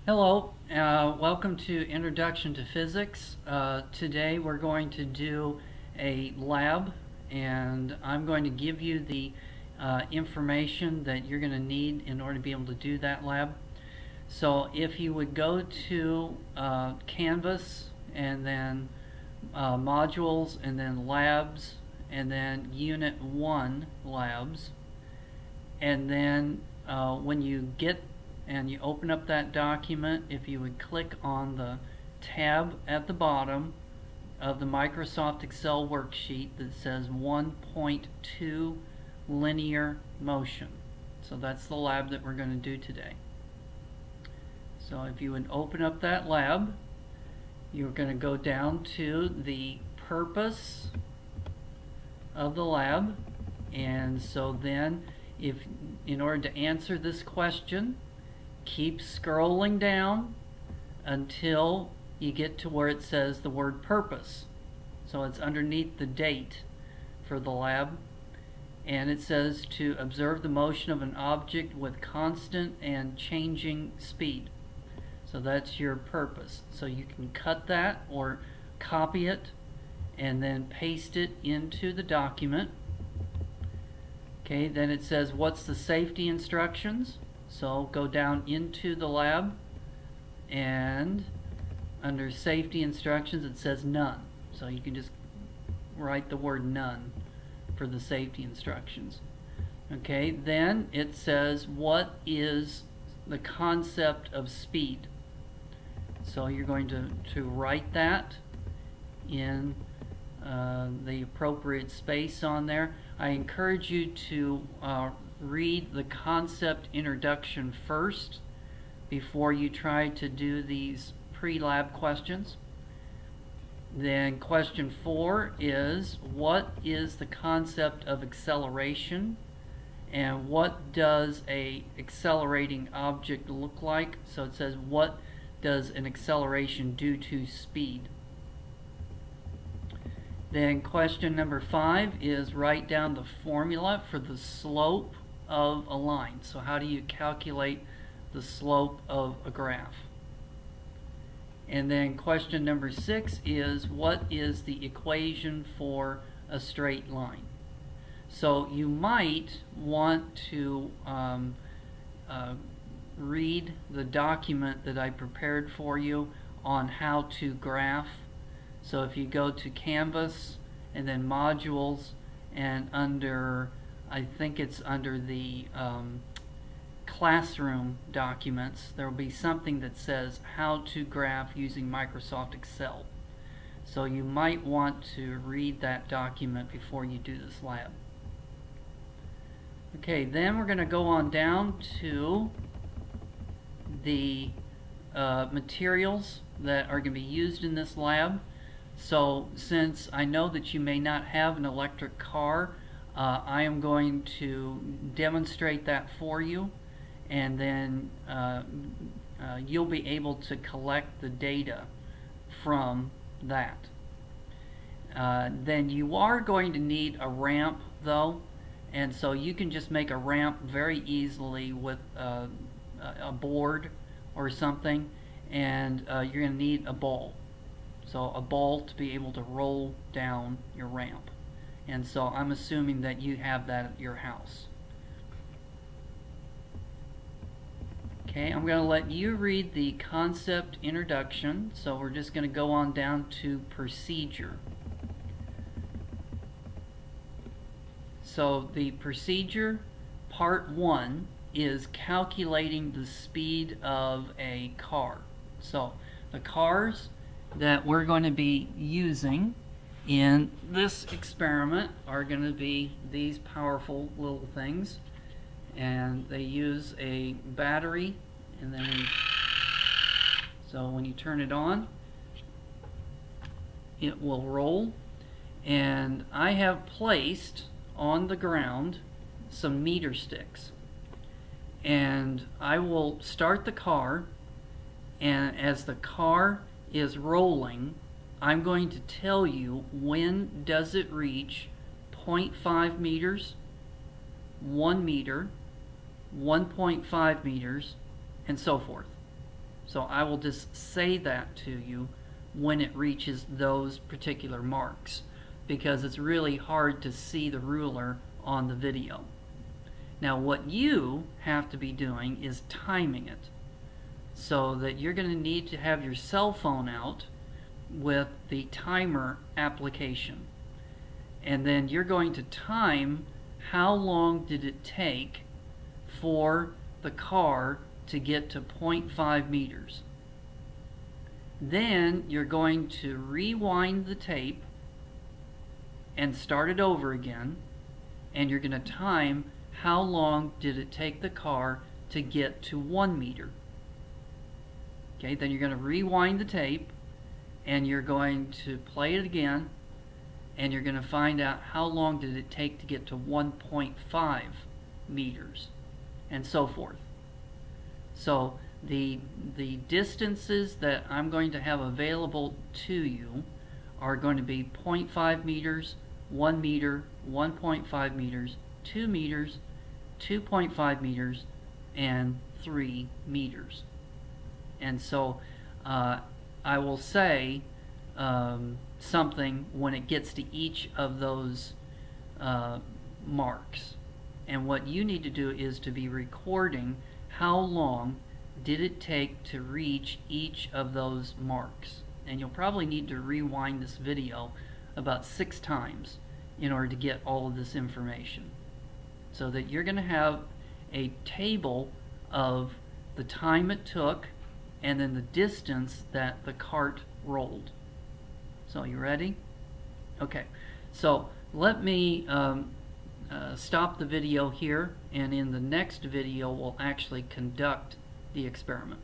Hello, welcome to Introduction to Physics. Today we're going to do a lab, and I'm going to give you the information that you're going to need in order to be able to do that lab. So if you would go to Canvas and then modules and then labs and then Unit 1 labs, and then when you get and you open up that document, if you would click on the tab at the bottom of the Microsoft Excel worksheet that says 1.2 linear motion. So that's the lab that we're going to do today. So if you would open up that lab, you're going to go down to the purpose of the lab, and so then in order to answer this question, keep scrolling down until you get to where it says the word purpose. So it's underneath the date for the lab, and it says to observe the motion of an object with constant and changing speed. So that's your purpose. So you can cut that or copy it and then paste it into the document. Okay, then it says what's the safety instructions. So go down into the lab, and under safety instructions it says none. So you can just write the word none for the safety instructions. Okay, then it says what is the concept of speed. So you're going to write that in the appropriate space on there. I encourage you to read the concept introduction first before you try to do these pre-lab questions. Then question 4 is what is the concept of acceleration, and what does a accelerating object look like? So it says what does an acceleration do to speed. Then question number 5 is write down the formula for the slope of a line. So how do you calculate the slope of a graph? And then question number 6 is what is the equation for a straight line? So you might want to read the document that I prepared for you on how to graph. So if you go to Canvas and then modules, and under, I think it's under the classroom documents, there will be something that says how to graph using Microsoft Excel. So you might want to read that document before you do this lab. Okay, then we're going to go on down to the materials that are going to be used in this lab. So since I know that you may not have an electric car, I am going to demonstrate that for you, and then you'll be able to collect the data from that. Then you are going to need a ramp though, and so you can just make a ramp very easily with a board or something, and you're going to need a ball. So a ball to be able to roll down your ramp. And so I'm assuming that you have that at your house. Okay, I'm going to let you read the concept introduction. So we're just going to go on down to procedure. So the procedure, part 1, is calculating the speed of a car. So the cars that we're going to be using in this experiment are going to be these powerful little things, and they use a battery, and then so when you turn it on it will roll. And I have placed on the ground some meter sticks, and I will start the car, and as the car is rolling, I'm going to tell you when does it reach 0.5 meters, 1 meter, 1.5 meters, and so forth. So I will just say that to you when it reaches those particular marks, because it's really hard to see the ruler on the video. Now what you have to be doing is timing it, so that you're going to need to have your cell phone out with the timer application, and then you're going to time how long did it take for the car to get to 0.5 meters. Then you're going to rewind the tape and start it over again, and you're going to time how long did it take the car to get to 1 meter. Okay, then you're going to rewind the tape and you're going to play it again, and you're going to find out how long did it take to get to 1.5 meters, and so forth. So the distances that I'm going to have available to you are going to be 0.5 meters, 1 meter, 1.5 meters, 2 meters, 2.5 meters, and 3 meters. And so I will say something when it gets to each of those marks. And what you need to do is to be recording how long did it take to reach each of those marks. And you'll probably need to rewind this video about 6 times in order to get all of this information, so that you're going to have a table of the time it took and then the distance that the cart rolled. So you ready? Okay, so let me stop the video here, and in the next video we'll actually conduct the experiment.